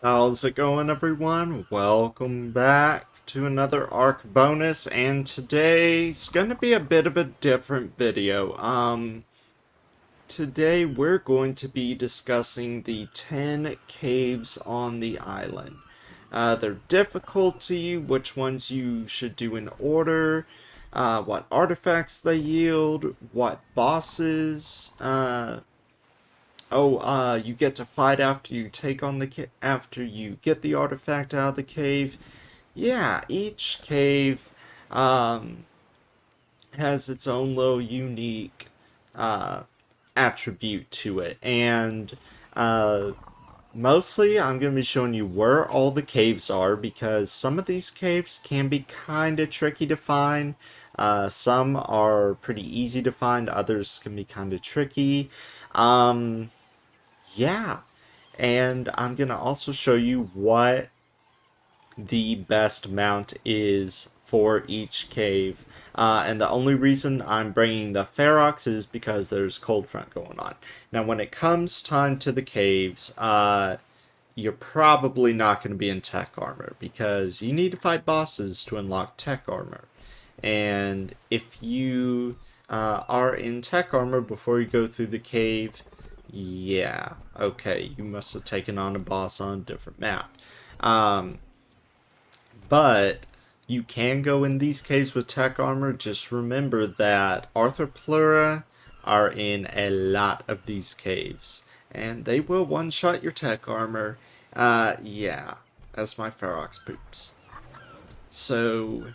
How's it going, everyone? Welcome back to another ARK bonus, and today's gonna be a bit of a different video. Today we're going to be discussing the 10 caves on the island. Their difficulty, which ones you should do in order, what artifacts they yield, what bosses, you get to fight after you take on the after you get the artifact out of the cave. Yeah, each cave um, has its own little unique uh, attribute to it, and uh, mostly I'm going to be showing you where all the caves are because some of these caves can be kind of tricky to find. Some are pretty easy to find, others can be kind of tricky. Um, yeah, and I'm going to also show you what the best mount is for each cave. And the only reason I'm bringing the Ferox is because there's cold front going on. Now, when it comes time to the caves, you're probably not going to be in tech armor because you need to fight bosses to unlock tech armor. And if you are in tech armor before you go through the cave, yeah, okay, you must have taken on a boss on a different map. Um, but you can go in these caves with tech armor. Just remember that Arthroplura are in a lot of these caves, and they will one-shot your tech armor. Yeah, as my Ferox poops. So,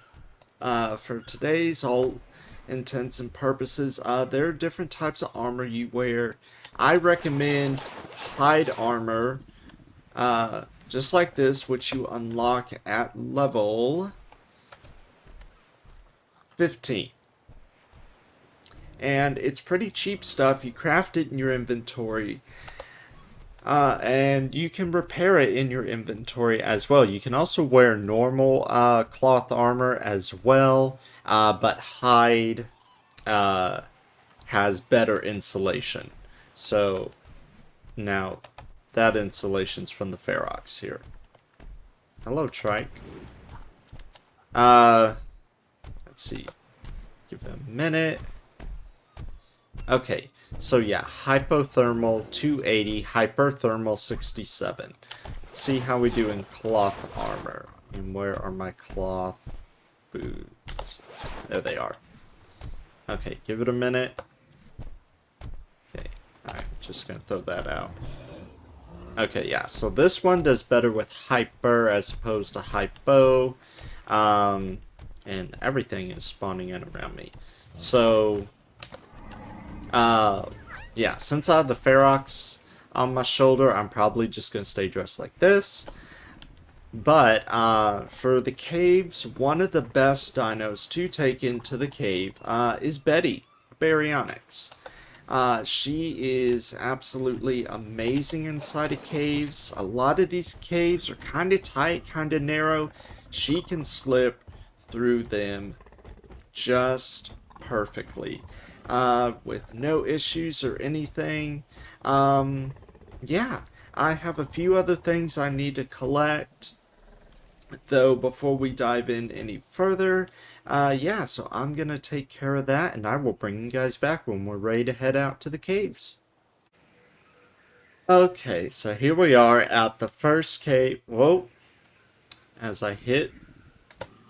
for today's all intents and purposes, there are different types of armor you wear. I recommend hide armor, just like this, which you unlock at level 15. And it's pretty cheap stuff. You craft it in your inventory. And you can repair it in your inventory as well. You can also wear normal cloth armor as well, but hide has better insulation. So now that insulation's from the Ferox here. Hello, Trike. Uh, let's see. Give it a minute. Okay, so yeah, hypothermal 280, hyperthermal 67. Let's see how we do in cloth armor. And where are my cloth boots? There they are. Okay, give it a minute. Okay, I'm just gonna throw that out. Okay, yeah, so this one does better with hyper as opposed to hypo. And everything is spawning in around me. So, yeah, since I have the Ferox on my shoulder, I'm probably just going to stay dressed like this. But for the caves, one of the best dinos to take into the cave is Betty, Baryonyx. She is absolutely amazing inside of caves. A lot of these caves are kind of tight, kind of narrow. She can slip through them just perfectly with no issues or anything. Yeah, I have a few other things I need to collect. Though before we dive in any further, yeah, so I'm gonna take care of that and I will bring you guys back when we're ready to head out to the caves. Okay, so here we are at the first cave. Whoa, as I hit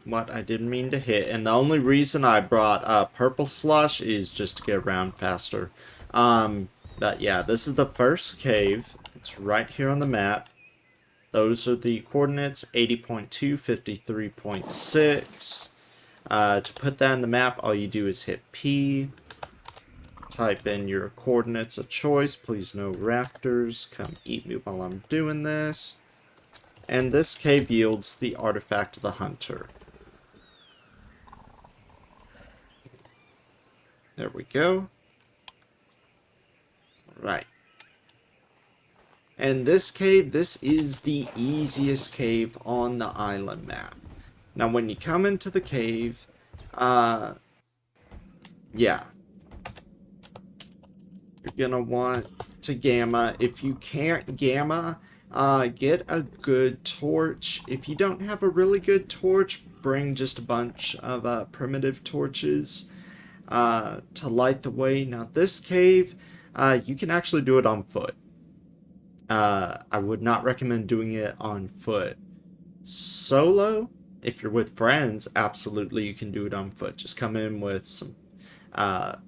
what I didn't mean to hit. And the only reason I brought purple slush is just to get around faster. But yeah, this is the first cave. It's right here on the map. Those are the coordinates, 80.2, 53.6. To put that in the map, all you do is hit P. Type in your coordinates of choice. Please no raptors. Come eat me while I'm doing this. And this cave yields the artifact of the hunter. There we go. Right. And this cave, this is the easiest cave on the island map. Now, when you come into the cave, yeah, you're gonna want to gamma. If you can't gamma, get a good torch. If you don't have a really good torch, bring just a bunch of primitive torches to light the way. Now, this cave, you can actually do it on foot. I would not recommend doing it on foot solo. If you're with friends, absolutely you can do it on foot. Just come in with some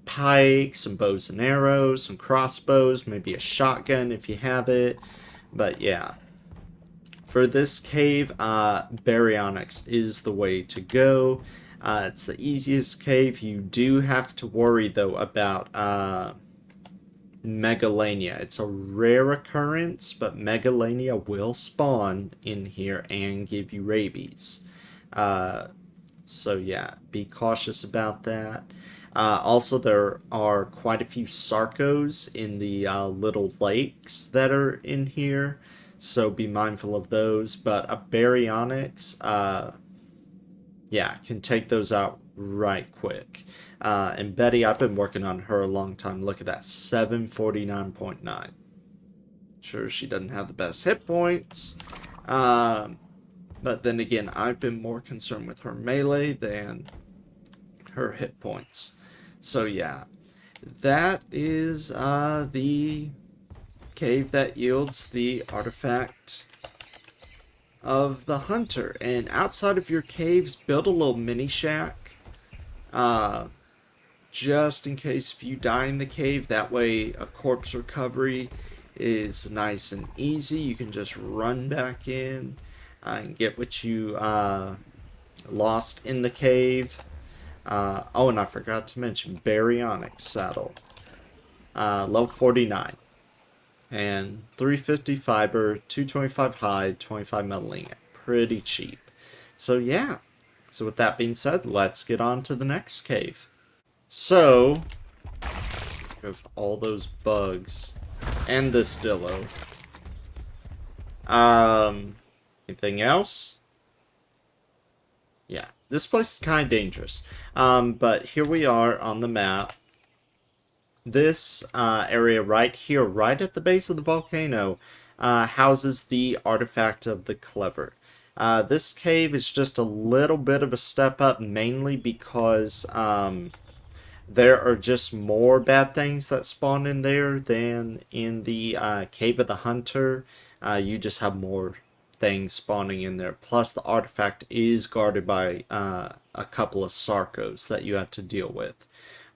pikes, some bows and arrows, some crossbows, maybe a shotgun if you have it. But yeah, for this cave, baryonyx is the way to go. It's the easiest cave. You do have to worry though about megalania. It's a rare occurrence, but megalania will spawn in here and give you rabies. So yeah, be cautious about that. Also, there are quite a few sarcos in the little lakes that are in here, so be mindful of those. But a baryonyx, yeah, can take those out right quick. And Betty, I've been working on her a long time. Look at that, 749.9. Sure, she doesn't have the best hit points. But then again, I've been more concerned with her melee than her hit points. So yeah, that is the cave that yields the artifact of the hunter. And outside of your caves, build a little mini shack. Just in case if you die in the cave, that way a corpse recovery is nice and easy. You can just run back in and get what you lost in the cave. Oh, and I forgot to mention baryonyx saddle. Level 49. And 350 fiber, 225 hide, 25 metal ingot. Pretty cheap. So yeah. So with that being said, let's get on to the next cave. So, of all those bugs and this dillo. Anything else? Yeah, this place is kind of dangerous. But here we are on the map. This area right here, right at the base of the volcano, houses the artifact of the clever. This cave is just a little bit of a step up, mainly because there are just more bad things that spawn in there than in the Cave of the Hunter. You just have more things spawning in there. Plus, the artifact is guarded by a couple of sarcos that you have to deal with.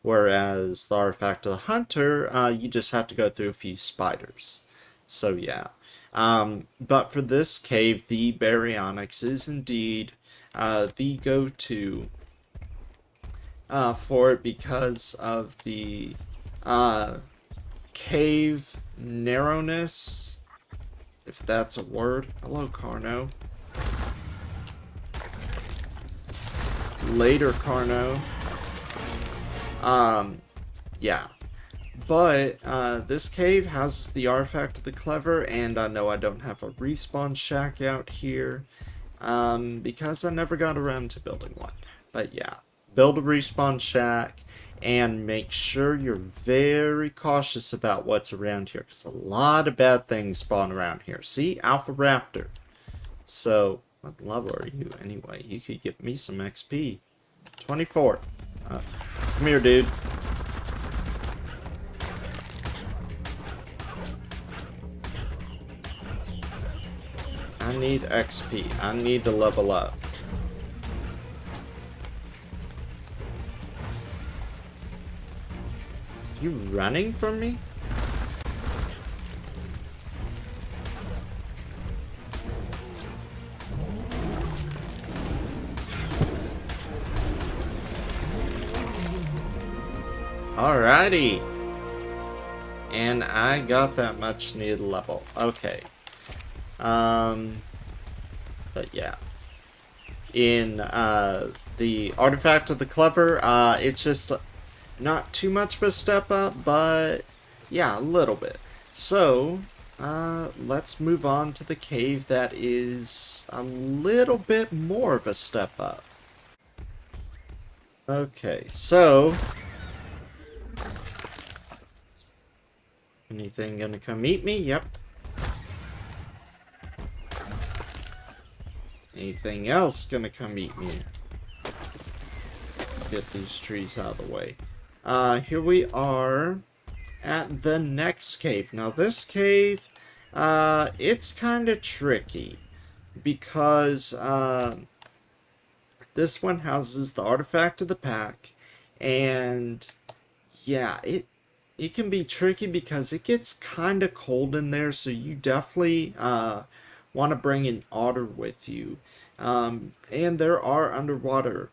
Whereas the artifact of the Hunter, you just have to go through a few spiders. So yeah. But for this cave, the baryonyx is indeed the go-to for it because of the cave narrowness, if that's a word. Hello, Carno. Later, Carno. Yeah. But, this cave houses the artifact of the clever, and I know I don't have a respawn shack out here, because I never got around to building one. But yeah, build a respawn shack, and make sure you're very cautious about what's around here, because a lot of bad things spawn around here. See? Alpha Raptor. So, what level are you anyway? You could give me some XP. 24. Come here, dude. I need XP. I need to level up. You running from me? Alrighty. And I got that much needed level. Okay. But yeah. In the artifact of the clever, it's just not too much of a step up, but yeah, a little bit. So, let's move on to the cave that is a little bit more of a step up. Okay, so anything gonna come eat me? Yep. Anything else gonna come eat me? Get these trees out of the way. Here we are at the next cave. Now this cave, it's kind of tricky because this one houses the artifact of the pack, and yeah, it can be tricky because it gets kind of cold in there, so you definitely want to bring an otter with you. And there are underwater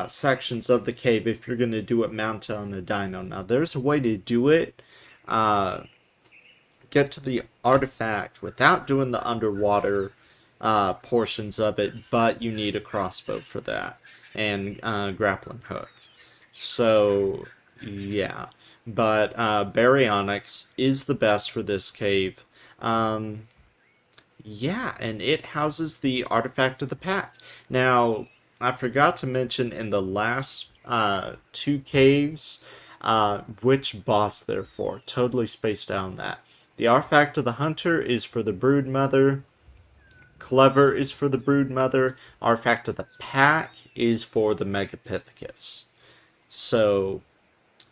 sections of the cave if you're going to do it mounted on a dino. Now, there's a way to do it. Get to the artifact without doing the underwater portions of it, but you need a crossbow for that and grappling hook. So, yeah. But baryonyx is the best for this cave. Yeah, and it houses the artifact of the pack. Now, I forgot to mention in the last two caves which boss they're for. Totally spaced out on that. The artifact of the hunter is for the brood mother. Clever is for the brood mother. Artifact of the pack is for the megapithecus. So,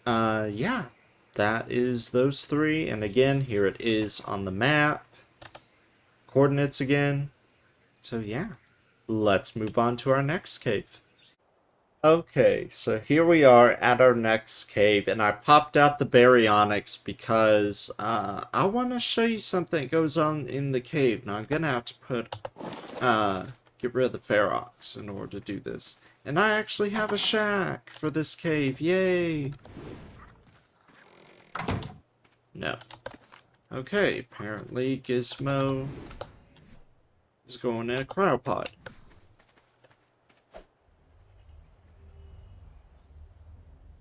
yeah, that is those three. And again, here it is on the map. Coordinates again. So, yeah, let's move on to our next cave. Okay, so here we are at our next cave, and I popped out the baryonyx because I want to show you something that goes on in the cave. Now, I'm going to have to get rid of the ferox in order to do this. And I actually have a shack for this cave. Yay! No. Okay, apparently Gizmo is going in a cryopod.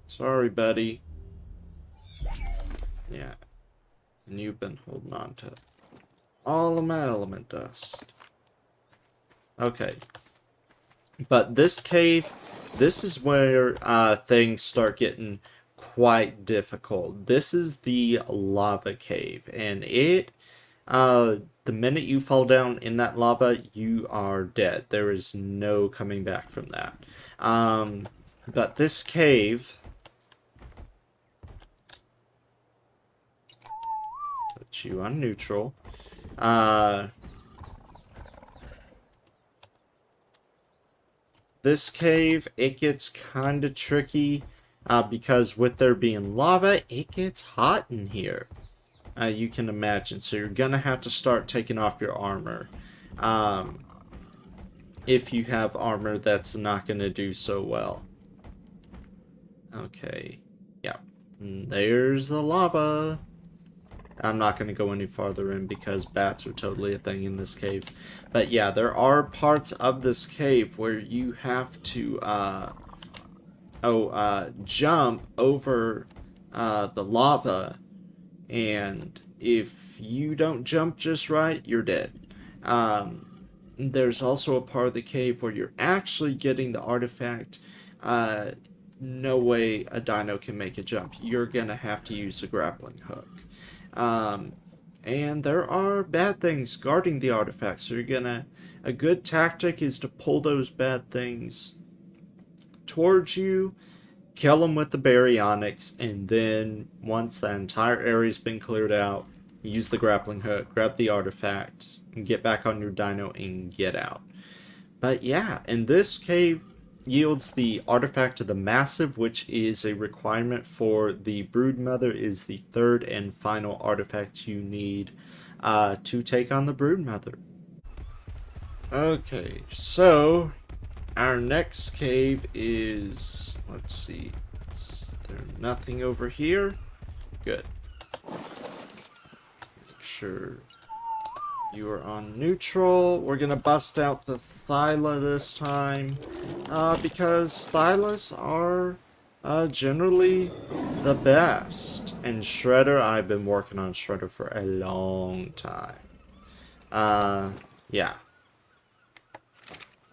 Sorry, buddy. Yeah. And you've been holding on to all of my element dust. Okay. But this cave, this is where things start getting quite difficult. This is the lava cave, and the minute you fall down in that lava, you are dead. There is no coming back from that. But this cave, put you on neutral. This cave, it gets kind of tricky because with there being lava, it gets hot in here. You can imagine. So you're going to have to start taking off your armor. If you have armor that's not going to do so well. Okay. Yeah. And there's the lava. I'm not going to go any farther in because bats are totally a thing in this cave. But yeah, there are parts of this cave where you have to jump over the lava. And if you don't jump just right, you're dead. There's also a part of the cave where you're actually getting the artifact. No way a dino can make a jump. You're going to have to use a grappling hook. And there are bad things guarding the artifact, so a good tactic is to pull those bad things towards you, kill them with the baryonyx, and then once that entire area's been cleared out, use the grappling hook, grab the artifact, and get back on your dino and get out. But yeah, and this cave yields the artifact of the massive, which is a requirement for the broodmother, is the third and final artifact you need to take on the broodmother. Okay, so our next cave is, let's see, is there nothing over here? Good. Make sure you are on neutral. We're gonna bust out the Thyla this time, because Thylas are generally the best. And Shredder, I've been working on Shredder for a long time. Yeah.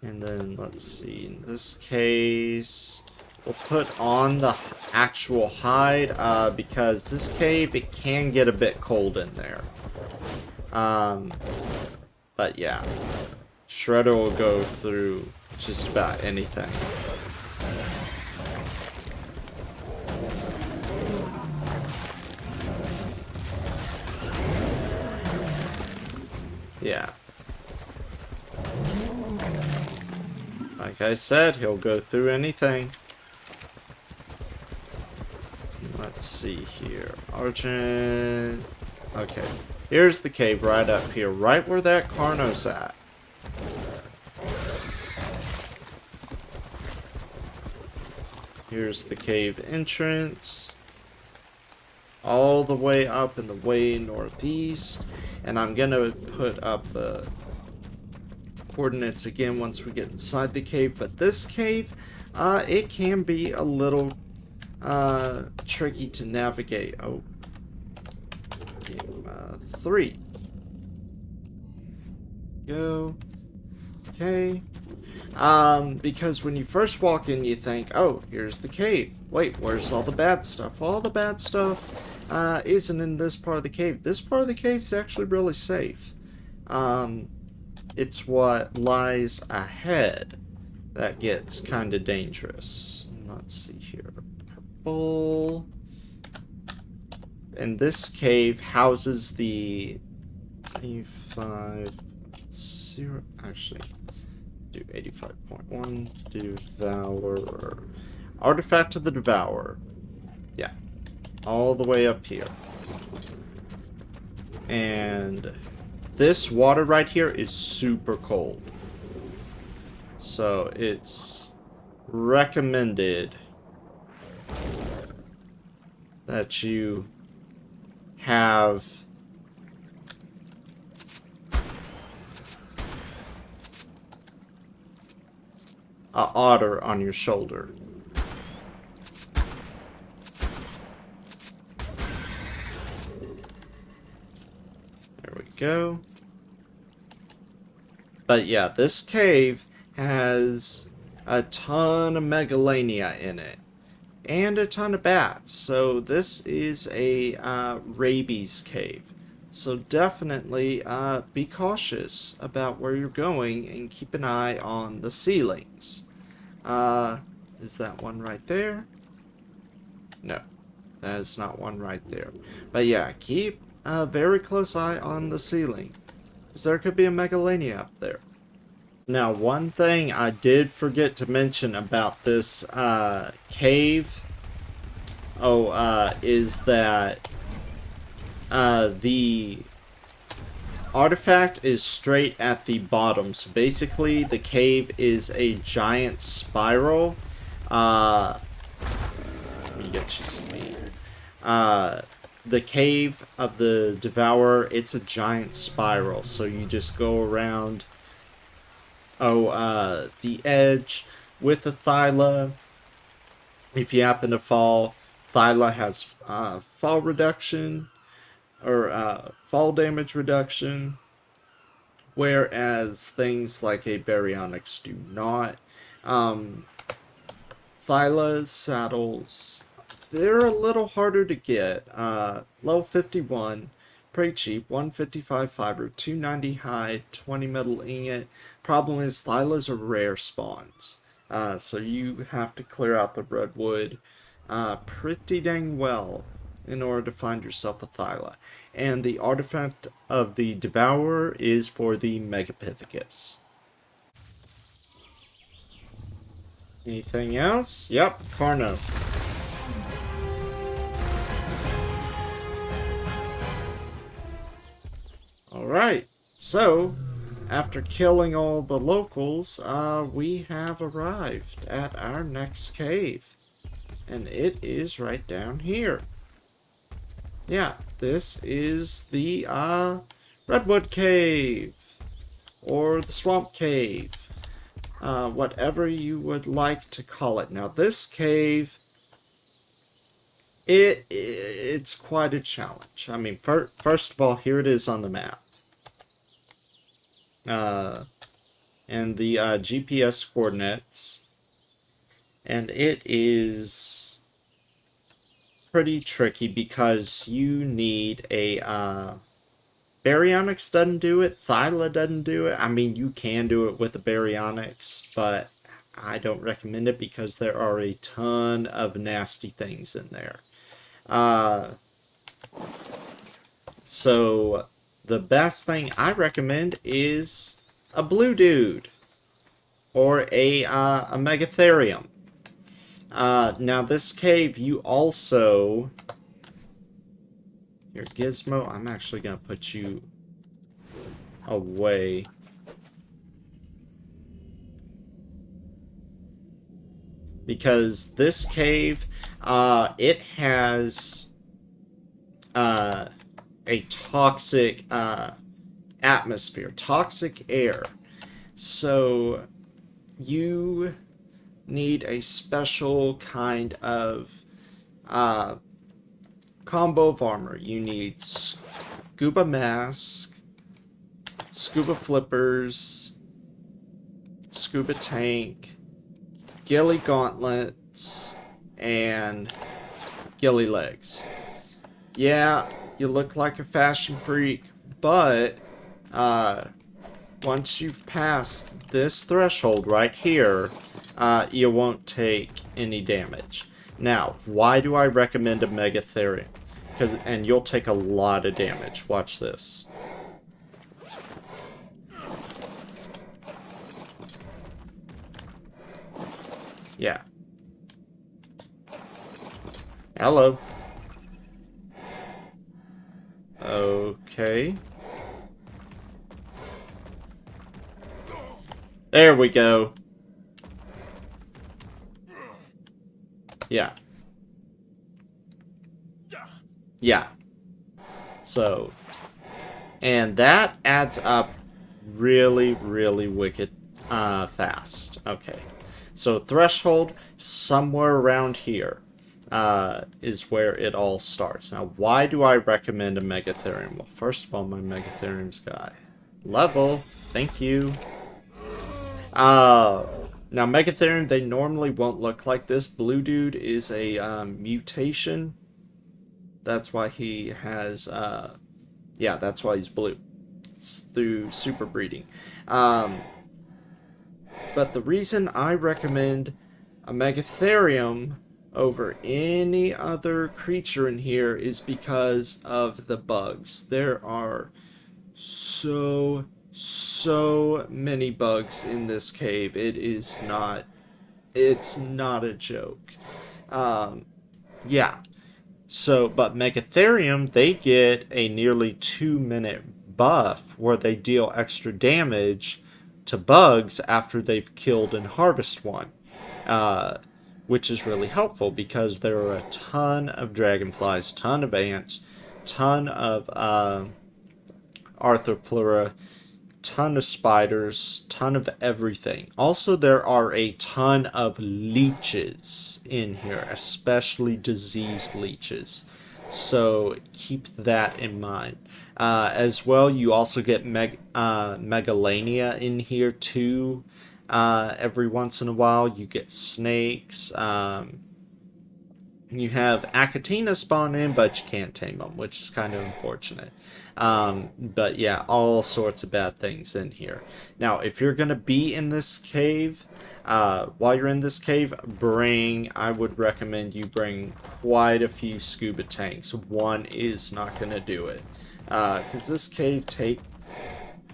And then, let's see, in this case, we'll put on the actual hide, because this cave, it can get a bit cold in there. But yeah. Shredder will go through just about anything. Yeah. Like I said, he'll go through anything. Let's see here. Argent. Okay. Here's the cave right up here. Right where that Carno's at. Here's the cave entrance. All the way up in the way northeast. And I'm going to put up the coordinates again once we get inside the cave. But this cave, it can be a little tricky to navigate. Oh. Game 3. Go. Okay. Because when you first walk in, you think, oh, here's the cave. Wait, where's all the bad stuff? All the bad stuff isn't in this part of the cave. This part of the cave is actually really safe. It's what lies ahead that gets kind of dangerous. Let's see here. Purple. And this cave houses the A5 0. Actually, do 85.1. Devourer. Artifact of the Devourer. Yeah. All the way up here. And this water right here is super cold. So it's recommended that you have a otter on your shoulder. There we go. But yeah, this cave has a ton of megalania in it. And a ton of bats. So this is a rabies cave. So definitely be cautious about where you're going and keep an eye on the ceilings. Is that one right there? No, that is not one right there. But yeah, keep a very close eye on the ceiling, because there could be a megalania up there. Now, one thing I did forget to mention about this cave, is that the artifact is straight at the bottom. So basically, the cave is a giant spiral. Let me get you speed. The cave of the Devourer, it's a giant spiral. So you just go around the edge with the Thyla. If you happen to fall, Thyla has fall reduction or fall damage reduction, whereas things like a Baryonyx do not. Thyla's saddles, they're a little harder to get. Level 51, pretty cheap, 155 fiber, 290 hide, 20 metal ingot. Problem is, Thylas are rare spawns. So you have to clear out the redwood pretty dang well in order to find yourself a Thyla. And the artifact of the Devourer is for the Megapithecus. Anything else? Yep, Carno. Alright, so after killing all the locals, we have arrived at our next cave. And it is right down here. Yeah, this is the Redwood Cave. Or the Swamp Cave. Whatever you would like to call it. Now, this cave, it's quite a challenge. I mean, first of all, here it is on the map. And the GPS coordinates. And it is pretty tricky because you need a Baryonyx doesn't do it. Thyla doesn't do it. I mean, you can do it with the Baryonyx, but I don't recommend it because there are a ton of nasty things in there. So the best thing I recommend is a blue dude or a Megatherium. Now this cave, you also... Your Gizmo, I'm actually going to put you away. Because this cave, it has a toxic atmosphere, toxic air. So you need a special kind of combo of armor. You need scuba mask, scuba flippers, scuba tank, ghillie gauntlets, and ghillie legs. Yeah, you look like a fashion freak, but once you've passed this threshold right here, you won't take any damage. Now, why do I recommend a Megatherium? And you'll take a lot of damage. Watch this. Yeah. Hello. Okay. There we go. Yeah. Yeah. So, and that adds up really, really wicked fast. Okay. So threshold, somewhere around here, is where it all starts. Now, why do I recommend a Megatherium? Well, first of all, my Megatherium's got level. Thank you. Now, Megatherium, they normally won't look like this. Blue Dude is a mutation. That's why he has, yeah, that's why he's blue. It's through super breeding. But the reason I recommend a Megatherium over any other creature in here is because of the bugs. There are so many bugs in this cave. It's not a joke. Yeah. So, but Megatherium, they get a nearly 2-minute buff where they deal extra damage to bugs after they've killed and harvested one. Which is really helpful because there are a ton of dragonflies, ton of ants, ton of arthropleura, ton of spiders, ton of everything. Also, there are a ton of leeches in here, especially disease leeches. So keep that in mind. As well, you also get megalania in here too. Every once in a while, you get snakes. You have Achatina spawn in, but you can't tame them, which is kind of unfortunate. But yeah, all sorts of bad things in here. Now, if you're going to be in this cave, while you're in this cave, I would recommend you bring quite a few scuba tanks. One is not going to do it. Because this cave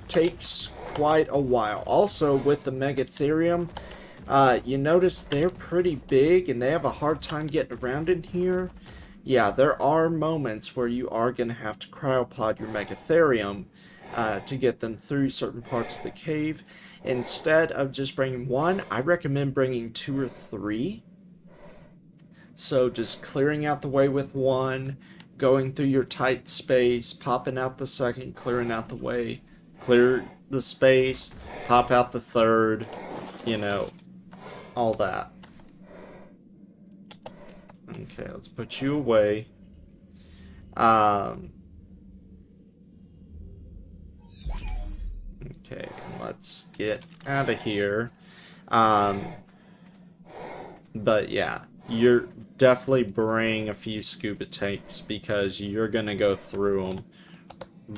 takes quite a while. Also, with the Megatherium, you notice they're pretty big and they have a hard time getting around in here. Yeah, there are moments where you are going to have to cryopod your Megatherium to get them through certain parts of the cave. Instead of just bringing one, I recommend bringing 2 or 3. So just clearing out the way with one, going through your tight space, popping out the second, clearing out the way, clear the space, pop out the third, you know, all that. Okay, let's put you away. Okay, and let's get out of here. But yeah, you're definitely bring a few scuba tanks because you're gonna go through them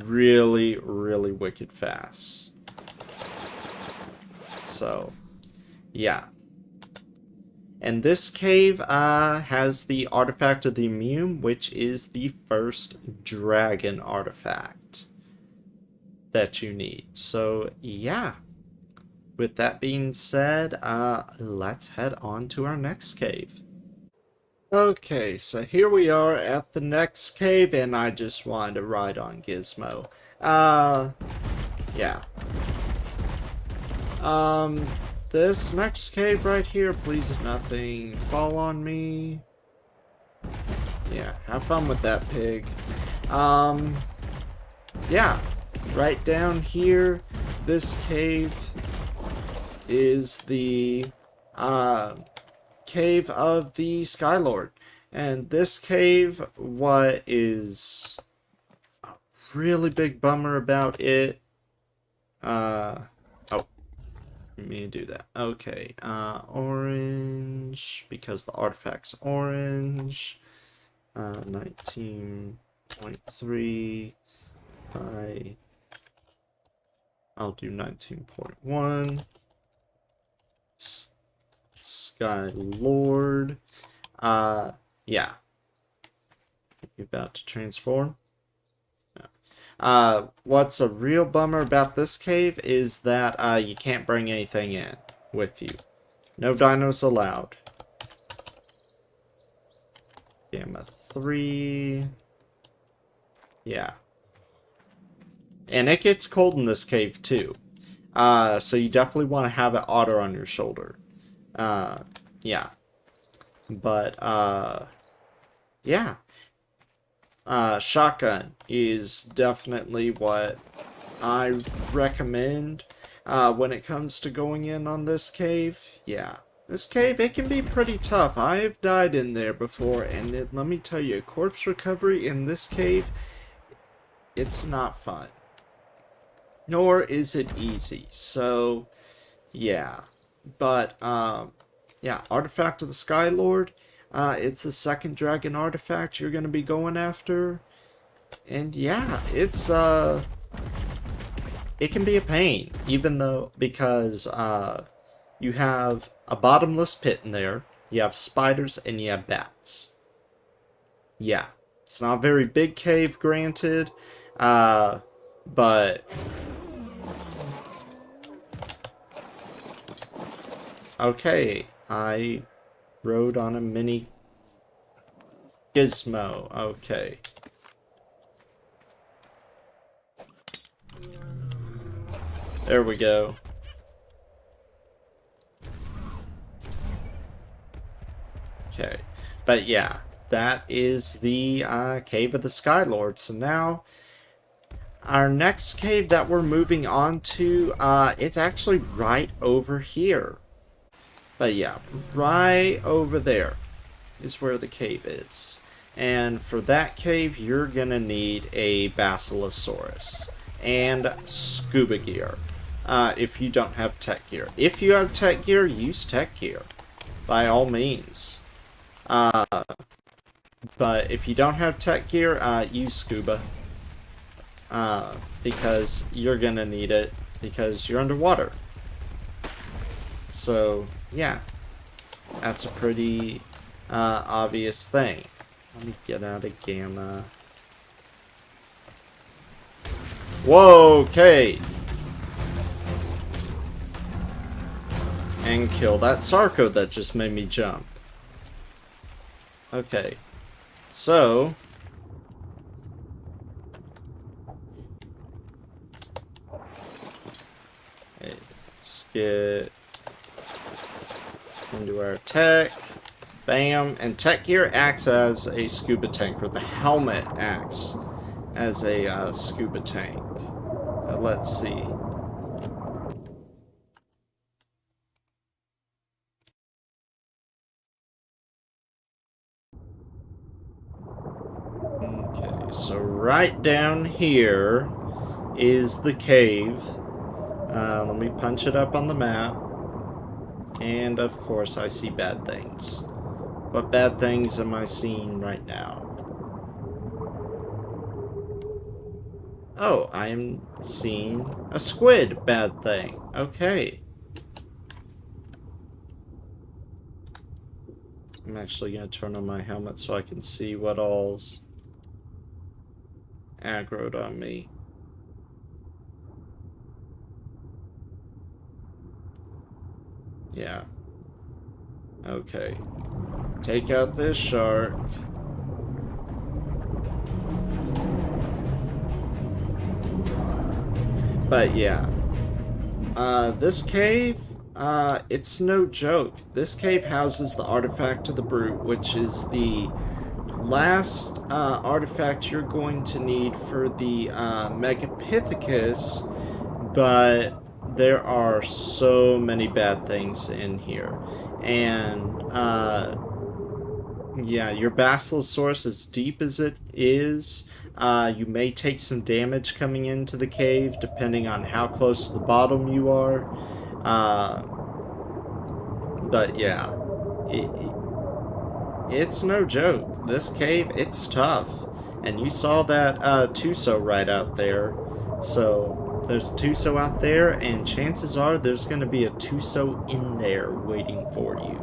really, really wicked fast. So, yeah. And this cave has the artifact of the immune, which is the first dragon artifact that you need. So, yeah. With that being said, let's head on to our next cave. Okay, so here we are at the next cave, and I just wanted to ride on Gizmo. Yeah. Um, this next cave right here, please nothing fall on me. Yeah, have fun with that, pig. Yeah, right down here, this cave is the, cave of the Skylord. And this cave, what is a really big bummer about it, oh, let me do that. Okay, orange, because the artifact's orange, 19.3 by, I'll do 19.1, Skylord. Yeah. You about to transform? No. What's a real bummer about this cave is that you can't bring anything in with you. No dinos allowed. Gamma 3. Yeah. And it gets cold in this cave too. So you definitely want to have an otter on your shoulder. Yeah. But, yeah. Shotgun is definitely what I recommend when it comes to going in on this cave. Yeah. This cave, it can be pretty tough. I have died in there before, and let me tell you, corpse recovery in this cave, it's not fun. Nor is it easy. So, yeah. But, yeah, Artifact of the Skylord. It's the second dragon artifact you're going to be going after. And yeah, it's, it can be a pain. Even though, because, you have a bottomless pit in there. You have spiders and you have bats. Yeah. It's not a very big cave, granted. But... Okay, I rode on a mini gizmo. Okay. There we go. Okay. But yeah, that is the Cave of the Skylord. So now, our next cave that we're moving on to, it's actually right over here. But yeah, right over there is where the cave is. And for that cave, you're gonna need a Basilosaurus and scuba gear. If you don't have tech gear. If you have tech gear, use tech gear. By all means. But if you don't have tech gear, use scuba. Because you're gonna need it. Because you're underwater. So, yeah. That's a pretty obvious thing. Let me get out of Gamma. Whoa, okay. And kill that Sarco that just made me jump. Okay. So... let's get into our tech. Bam. And tech gear acts as a scuba tank, or the helmet acts as a scuba tank. Let's see. Okay, so right down here is the cave. Let me punch it up on the map. And of course I see bad things. What bad things am I seeing right now? Oh, I am seeing a squid bad thing. Okay. I'm actually going to turn on my helmet so I can see what all's aggroed on me. Yeah. Okay. Take out this shark. But yeah. This cave, it's no joke. This cave houses the artifact of the Brute, which is the last artifact you're going to need for the Megapithecus, but there are so many bad things in here. And, yeah, your Basilosaurus, as deep as it is, you may take some damage coming into the cave, depending on how close to the bottom you are. Uh, but yeah, it, it's no joke. This cave, it's tough. And you saw that Tuso right out there. So there's a Tuso out there, and chances are there's going to be a Tuso in there waiting for you.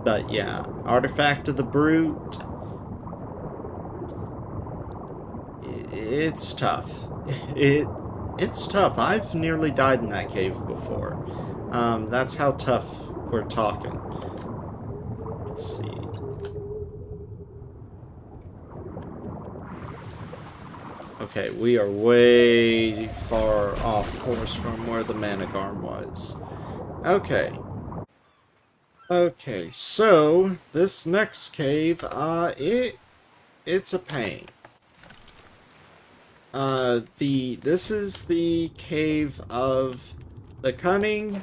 But yeah, Artifact of the Brute, it's tough. It it's tough. I've nearly died in that cave before. That's how tough we're talking. Let's see. Okay, we are way far off course from where the Managarm was. Okay. Okay, so this next cave, it's a pain. This is the cave of the cunning,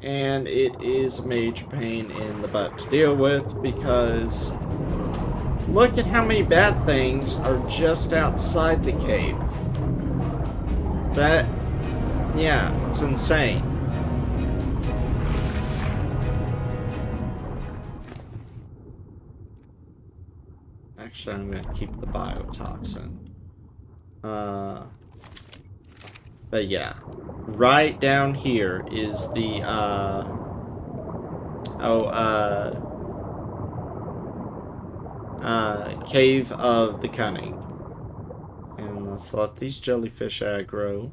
and it is a major pain in the butt to deal with because look at how many bad things are just outside the cave. That, yeah, it's insane. Actually, I'm gonna keep the biotoxin. But yeah, right down here is the, Cave of the Cunning. And let's let these jellyfish aggro.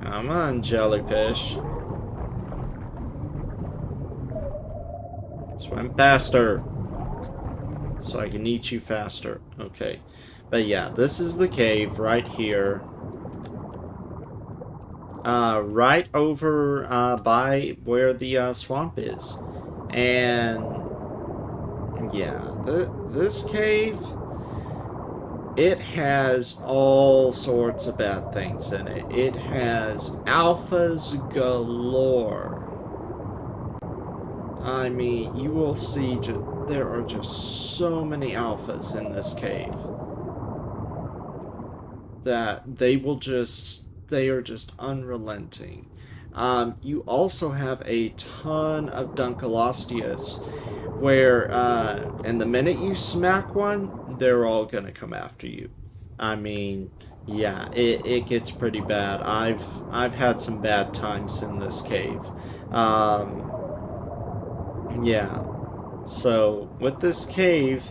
Come on, jellyfish. Swim faster. So I can eat you faster. Okay. But yeah, this is the cave right here. Right over by where the swamp is. And yeah, this cave, it has all sorts of bad things in it. It has alphas galore. I mean, you will see there are just so many alphas in this cave that they are just unrelenting. You also have a ton of Dunkleosteus where, and the minute you smack one, they're all gonna come after you. I mean, yeah, it gets pretty bad. I've had some bad times in this cave. Yeah. So, with this cave,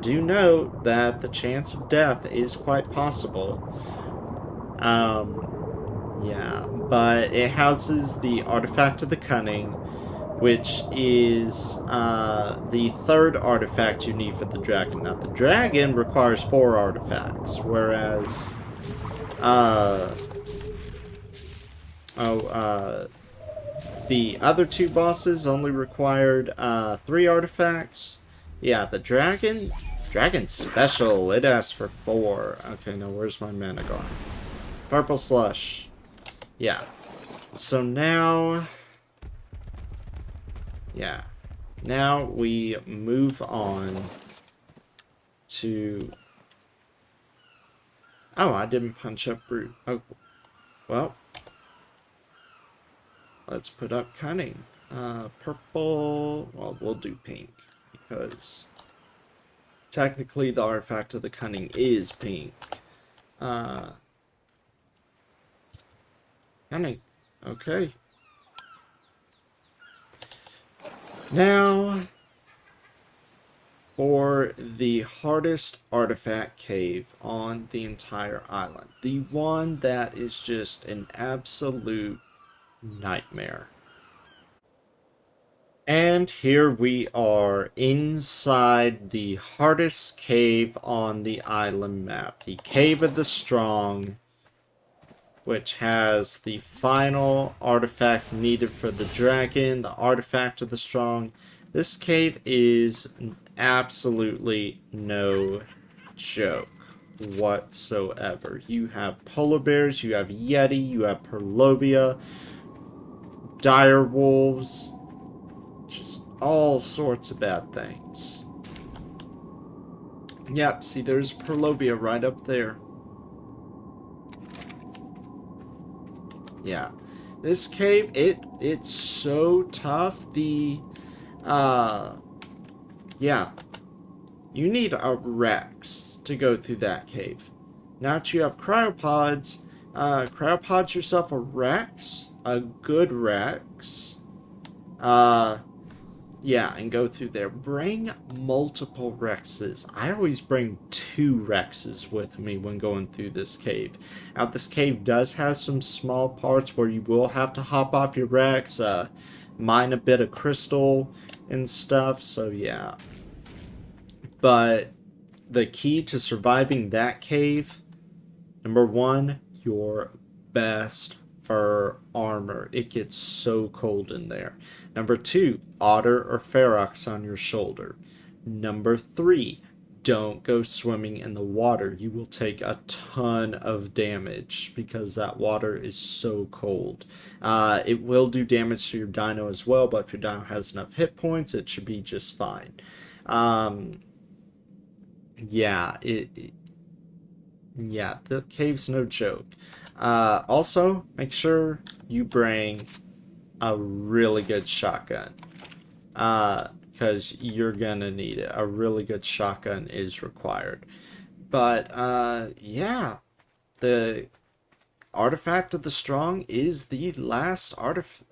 do note that the chance of death is quite possible. Yeah, but it houses the Artifact of the Cunning, which is the third artifact you need for the dragon. Now, the dragon requires 4 artifacts, whereas the other 2 bosses only required 3 artifacts. Yeah, the dragon's special. It asks for 4. Okay, now where's my mana gone? Purple slush. Yeah. So now, yeah. Now we move on to... Oh, I didn't punch up Brute. Oh, well. Let's put up cunning. Purple. Well, we'll do pink because technically the artifact of the cunning is pink. Uh, Cunning. Okay. Now, for the hardest artifact cave on the entire island. The one that is just an absolute nightmare. And here we are inside the hardest cave on the island map. The Cave of the Strong, which has the final artifact needed for the dragon, the artifact of the strong. This cave is absolutely no joke whatsoever. You have polar bears, you have yeti, you have perlovia, dire wolves, just all sorts of bad things. Yep, see, there's perlovia right up there. Yeah. This cave, it's so tough. Yeah. You need a Rex to go through that cave. Now that you have cryopods, cryopod yourself a Rex, a good Rex. Yeah, and go through there. Bring multiple Rexes. I always bring 2 Rexes with me when going through this cave. Now, this cave does have some small parts where you will have to hop off your Rex, mine a bit of crystal and stuff, so yeah. But the key to surviving that cave, number 1, your best fur armor. It gets so cold in there. Number 2, otter or ferox on your shoulder. Number 3, don't go swimming in the water. You will take a ton of damage because that water is so cold. It will do damage to your dino as well, but if your dino has enough hit points, it should be just fine. Yeah, yeah, the cave's no joke. Also, make sure you bring a really good shotgun. Because you're gonna need it. A really good shotgun is required. But, yeah. The artifact of the strong is the last artifact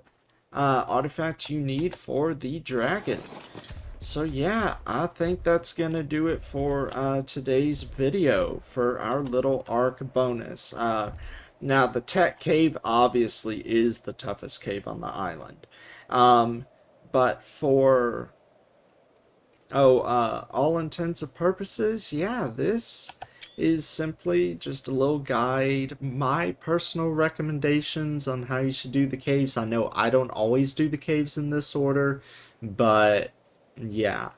you need for the dragon. So yeah, I think that's gonna do it for today's video for our little ARK bonus. Now the tech cave obviously is the toughest cave on the island, but for all intents and purposes, yeah, this is simply just a little guide, my personal recommendations on how you should do the caves. I know I don't always do the caves in this order, but yeah.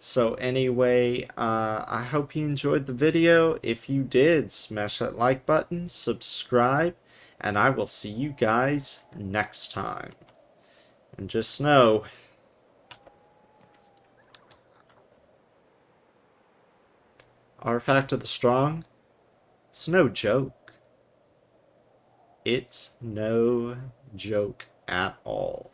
So anyway, I hope you enjoyed the video. If you did, smash that like button, subscribe, and I will see you guys next time. And just know, Artifact of the Strong, it's no joke. It's no joke at all.